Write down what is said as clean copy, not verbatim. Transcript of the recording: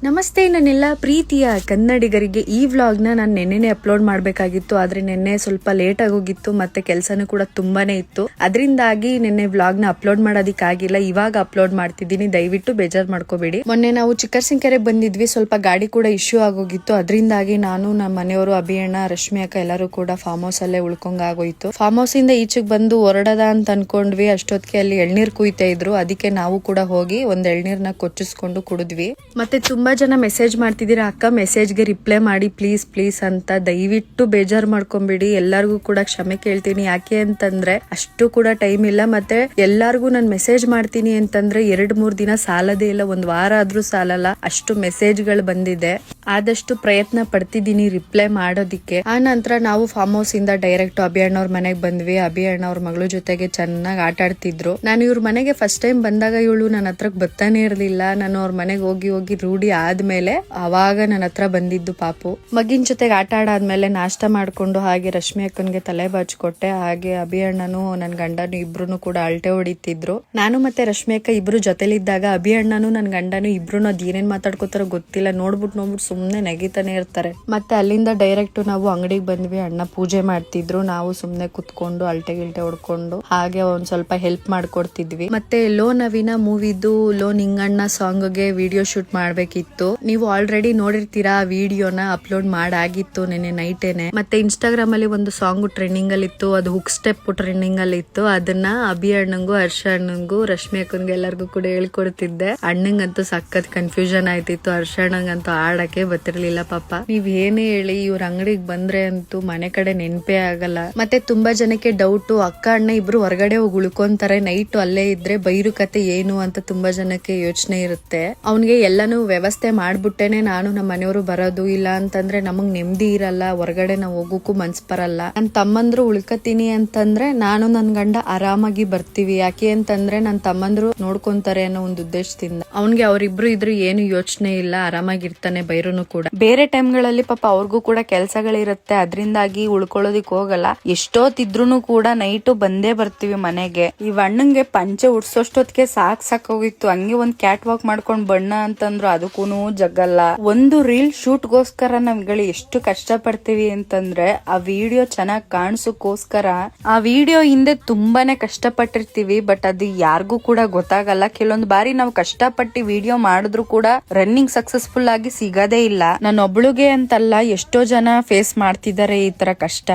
ನಮಸ್ತೆ ನನ್ನೆಲ್ಲ ಪ್ರೀತಿಯ ಕನ್ನಡಿಗರಿಗೆ. ಈ ವ್ಲಾಗ್ನ ನಾನು ನೆನ್ನೆನೆ ಅಪ್ಲೋಡ್ ಮಾಡಬೇಕಾಗಿತ್ತು, ಆದ್ರೆ ನೆನ್ನೆ ಸ್ವಲ್ಪ ಲೇಟ್ ಆಗೋಗಿತ್ತು ಮತ್ತೆ ಕೆಲಸನೂ ಕೂಡ ತುಂಬಾನೇ ಇತ್ತು. ಅದರಿಂದಾಗಿ ನೆನ್ನೆ ವ್ಲಾಗ್ನ ಅಪ್ಲೋಡ್ ಮಾಡೋದಿಕ್ಕಾಗಿಲ್ಲ. ಇವಾಗ ಅಪ್ಲೋಡ್ ಮಾಡ್ತಿದ್ದೀನಿ, ದಯವಿಟ್ಟು ಬೇಜಾರ್ ಮಾಡ್ಕೋಬೇಡಿ. ಮೊನ್ನೆ ನಾವು ಚಿಕ್ಕರಸಿಂಕೆರೆ ಬಂದಿದ್ವಿ, ಸ್ವಲ್ಪ ಗಾಡಿ ಕೂಡ ಇಶ್ಯೂ ಆಗೋಗಿತ್ತು. ಅದರಿಂದಾಗಿ ನಾನು ನಮ್ಮ ಮನೆಯವರು ಅಭಿಯಣ್ಣ ರಶ್ಮಿ ಅಕ್ಕ ಎಲ್ಲರೂ ಕೂಡ ಫಾರ್ಮ್ ಹೌಸ್ ಅಲ್ಲೇ ಉಳ್ಕೊಂಡ್ ಆಗೋಯ್ತು. ಫಾರ್ಮ್ ಹೌಸ್ ಇಂದ ಈಚೆಗೆ ಬಂದು ಹೊರಡದ ಅಂತ ಅನ್ಕೊಂಡ್ವಿ. ಅಷ್ಟೊತ್ತಿಗೆ ಅಲ್ಲಿ ಎಳ್ನೀರ್ ಕುಯ್ತಾ ಇದ್ರು, ಅದಕ್ಕೆ ನಾವು ಕೂಡ ಹೋಗಿ ಒಂದ್ ಎಳ್ನೀರ್ನ ಕೊಚ್ಚಿಸ್ಕೊಂಡು ಕುಡಿದ್ವಿ. ಮತ್ತೆ ತುಂಬಾ ಜನ ಮೆಸೇಜ್ ಮಾಡ್ತಿದ್ದೀರಾ, ಅಕ್ಕ ಮೆಸೇಜ್ಗೆ ರಿಪ್ಲೈ ಮಾಡಿ ಪ್ಲೀಸ್ ಪ್ಲೀಸ್ ಅಂತ. ದಯವಿಟ್ಟು ಬೇಜಾರ್ ಮಾಡ್ಕೊಂಬಿಡಿ, ಎಲ್ಲರಿಗೂ ಕೂಡ ಕ್ಷಮೆ ಕೇಳ್ತೀನಿ. ಯಾಕೆ ಅಂತಂದ್ರೆ ಅಷ್ಟು ಕೂಡ ಟೈಮ್ ಇಲ್ಲ. ಮತ್ತೆ ಎಲ್ಲಾರ್ಗು ನಾನು ಮೆಸೇಜ್ ಮಾಡ್ತೀನಿ ಅಂತಂದ್ರೆ 2-3 ದಿನ ಸಾಲದೇ ಇಲ್ಲ, 1 ವಾರ ಆದ್ರೂ ಸಾಲಲ್ಲ, ಅಷ್ಟು ಮೆಸೇಜ್ಗಳು ಬಂದಿದೆ. ಆದಷ್ಟು ಪ್ರಯತ್ನ ಪಡ್ತಿದ್ದೀನಿ ರಿಪ್ಲೈ ಮಾಡೋದಿಕ್ಕೆ. ಆ ನಂತರ ನಾವು ಫಾರ್ಮ್ ಹೌಸ್ ಇಂದ ಡೈರೆಕ್ಟ್ ಅಭಿಯಣ್ಣ ಅವ್ರ ಮನೆಗೆ ಬಂದ್ವಿ. ಅಭಿಯಣ್ಣ ಅವ್ರ ಮಗಳ ಜೊತೆಗೆ ಚೆನ್ನಾಗಿ ಆಟ ಆಡ್ತಿದ್ರು. ನಾನು ಇವ್ರ ಮನೆಗೆ ಫಸ್ಟ್ ಟೈಮ್ ಬಂದಾಗ ಇವಳು ನನ್ನ ಹತ್ರಕ್ ಬರ್ತಾನೆ ಇರ್ಲಿಲ್ಲ. ನಾನು ಅವ್ರ ಮನೆಗೆ ಹೋಗಿ ರೂಢಿ ಆದ್ಮೇಲೆ ಅವಾಗ ನನ್ನ ಹತ್ರ ಬಂದಿದ್ದು ಪಾಪು. ಮಗಿನ ಜೊತೆಗೆ ಆಟ ಆಡಾದ್ಮೇಲೆ ನಾಷ್ಟ ಮಾಡ್ಕೊಂಡು ಹಾಗೆ ರಶ್ಮಿ ಅಕ್ಕನ್ಗೆ ತಲೆ ಬಾಚ್ಕೊಟ್ಟೆ. ಹಾಗೆ ಅಭಿಯಣ್ಣನು ನನ್ ಗಂಡನು ಇಬ್ರು ಕೂಡ ಅಲ್ಟೆ ಹೊಡಿತಿದ್ರು. ನಾನು ಮತ್ತೆ ರಶ್ಮಿ ಅಕ್ಕ ಇಬ್ರು ಜೊತೆಲಿದ್ದಾಗ ಅಭಿಯಣ್ಣನು ನನ್ ಗಂಡನು ಇಬ್ರು ಅದೇನೇನ್ ಮಾತಾಡ್ಕೋತಾರೋ ಗೊತ್ತಿಲ್ಲ, ನೋಡ್ಬಿಟ್ಟು ಸುಮ್ನೆ ನೆಗಿತಾನೆ ಇರ್ತಾರೆ. ಮತ್ತೆ ಅಲ್ಲಿಂದ ಡೈರೆಕ್ಟ್ ನಾವು ಅಂಗಡಿಗೆ ಬಂದ್ವಿ. ಅಣ್ಣ ಪೂಜೆ ಮಾಡ್ತಿದ್ರು, ನಾವು ಸುಮ್ನೆ ಕುತ್ಕೊಂಡು ಅಲ್ಟೆ ಗಿಲ್ಟೆ ಹೊಡ್ಕೊಂಡು ಹಾಗೆ ಒಂದ್ ಸ್ವಲ್ಪ ಹೆಲ್ಪ್ ಮಾಡ್ಕೊಡ್ತಿದ್ವಿ. ಮತ್ತೆ ಲೋ ನವೀನ ಮೂವಿದು ಲೋ ನಿಂಗಣ್ಣ ಸಾಂಗ್ಗೆ ವಿಡಿಯೋ ಶೂಟ್ ಮಾಡ್ಬೇಕಿತ್ತು. ನೀವು ಆಲ್ರೆಡಿ ನೋಡಿರ್ತೀರಾ, ಆ ವಿಡಿಯೋನ ಅಪ್ಲೋಡ್ ಮಾಡಾಗಿತ್ತು ನೆನ್ನೆ ನೈಟೇನೆ. ಮತ್ತೆ ಇನ್ಸ್ಟಾಗ್ರಾಮ್ ಅಲ್ಲಿ ಒಂದು ಸಾಂಗ್ ಟ್ರೆಂಡಿಂಗ್ ಅಲ್ಲಿ ಇತ್ತು, ಅದು ಹುಕ್ ಸ್ಟೆಪ್ ಟ್ರೆಂಡಿಂಗ್ ಅಲ್ಲಿ ಇತ್ತು. ಅದನ್ನ ಅಭಿ ಅಣ್ಣಂಗೂ ಹರ್ಷ ಅಣ್ಣಂಗೂ ರಶ್ಮಿ ಅಕ್ಕನ್ಗೆ ಎಲ್ಲರಿಗೂ ಕೂಡ ಹೇಳ್ಕೊಡ್ತಿದ್ದೆ. ಅಣ್ಣಂಗಂತೂ ಸಖತ್ ಕನ್ಫ್ಯೂಷನ್ ಆಯ್ತಿತ್ತು, ಹರ್ಷ ಅಣ್ಣಂಗಂತೂ ಆಡಕ್ಕೆ ಗೊತ್ತಿರ್ಲಿಲ್ಲ ಪಾಪ. ನೀವ್ ಏನೇ ಹೇಳಿ ಇವ್ರ ಅಂಗಡಿಗೆ ಬಂದ್ರೆ ಅಂತೂ ಮನೆ ಕಡೆ ನೆನ್ಪೇ ಆಗಲ್ಲ. ಮತ್ತೆ ತುಂಬಾ ಜನಕ್ಕೆ ಡೌಟು, ಅಕ್ಕ ಅಣ್ಣ ಇಬ್ರು ಹೊರಗಡೆ ಹೋಗಿ ಉಳ್ಕೊಂತಾರೆ, ನೈಟ್ ಅಲ್ಲೇ ಇದ್ರೆ ಬೈರು ಕತೆ ಏನು ಅಂತ ತುಂಬಾ ಜನಕ್ಕೆ ಯೋಚನೆ ಇರುತ್ತೆ. ಅವನ್ಗೆ ಎಲ್ಲಾನು ವ್ಯವಸ್ಥೆ ಮಾಡ್ಬಿಟ್ಟೇನೆ ನಾನು ನಮ್ಮ ಮನೆಯವರು ಬರೋದು. ಇಲ್ಲ ಅಂತಂದ್ರೆ ನಮಗ್ ನೆಮ್ಮದಿ ಇರಲ್ಲ, ಹೊರಗಡೆ ನಾವು ಹೋಗೋಕು ಮನ್ಸ್ ಬರಲ್ಲ. ನನ್ ತಮ್ಮಂದ್ರು ಉಳ್ಕತೀನಿ ಅಂತಂದ್ರೆ ನಾನು ನನ್ ಗಂಡ ಆರಾಮಾಗಿ ಬರ್ತೀವಿ. ಯಾಕೆ ಅಂತಂದ್ರೆ ನನ್ ತಮ್ಮಂದ್ರು ನೋಡ್ಕೊಂತಾರೆ ಅನ್ನೋ ಒಂದು ಉದ್ದೇಶದಿಂದ. ಅವನ್ಗೆ ಅವ್ರಿಬ್ರು ಇದ್ರು ಏನು ಯೋಚನೆ ಇಲ್ಲ, ಆರಾಮಾಗಿರ್ತಾನೆ ಬೈರುನು ಕೂಡ. ಬೇರೆ ಟೈಮ್ಗಳಲ್ಲಿ ಪಾಪ ಅವ್ರಿಗೂ ಕೂಡ ಕೆಲ್ಸಗಳಿರುತ್ತೆ, ಅದ್ರಿಂದಾಗಿ ಉಳ್ಕೊಳ್ಳೋದಿಕ್ ಹೋಗಲ್ಲ. ಎಷ್ಟೊತ್ತಿದ್ರು ಕೂಡ ನೈಟು ಬಂದೇ ಬರ್ತೀವಿ ಮನೆಗೆ. ಈ ಅಣ್ಣಂಗೆ ಪಂಚೆ ಉಡ್ಸೋಷ್ಟೊತ್ತಿಗೆ ಸಾಕಾಗೋಗಿತ್ತು. ಹಂಗೆ ಒಂದ್ ಕ್ಯಾಟ್ ವಾಕ್ ಮಾಡ್ಕೊಂಡ್ ಬಣ್ಣ ಅಂತಂದ್ರು ಅದಕ್ಕೂನು ಜಗ್ಗಲ್ಲ. ಒಂದು ರೀಲ್ ಶೂಟ್ ಗೋಸ್ಕರ ನಾವ್ಗಳು ಎಷ್ಟು ಕಷ್ಟ ಪಡ್ತೀವಿ ಅಂತಂದ್ರೆ ಆ ವಿಡಿಯೋ ಚೆನ್ನಾಗ್ ಕಾಣಿಸೋಕೋಸ್ಕರ ಆ ವಿಡಿಯೋ ಹಿಂದೆ ತುಂಬಾನೇ ಕಷ್ಟ ಪಟ್ಟಿರ್ತೀವಿ. ಬಟ್ ಅದು ಯಾರಿಗೂ ಕೂಡ ಗೊತ್ತಾಗಲ್ಲ. ಕೆಲವೊಂದು ಬಾರಿ ನಾವು ಕಷ್ಟಪಟ್ಟು ವಿಡಿಯೋ ಮಾಡಿದ್ರು ಕೂಡ ರನ್ನಿಂಗ್ ಸಕ್ಸಸ್ಫುಲ್ ಆಗಿ ಸಿಗದೇ ಇಲ್ಲ. ನಾನು ಒಬ್ಳುಗೆ ಅಂತಲ್ಲ, ಎಷ್ಟೋ ಜನ ಫೇಸ್ ಮಾಡ್ತಿದ್ದಾರೆ ಈ ತರ ಕಷ್ಟ.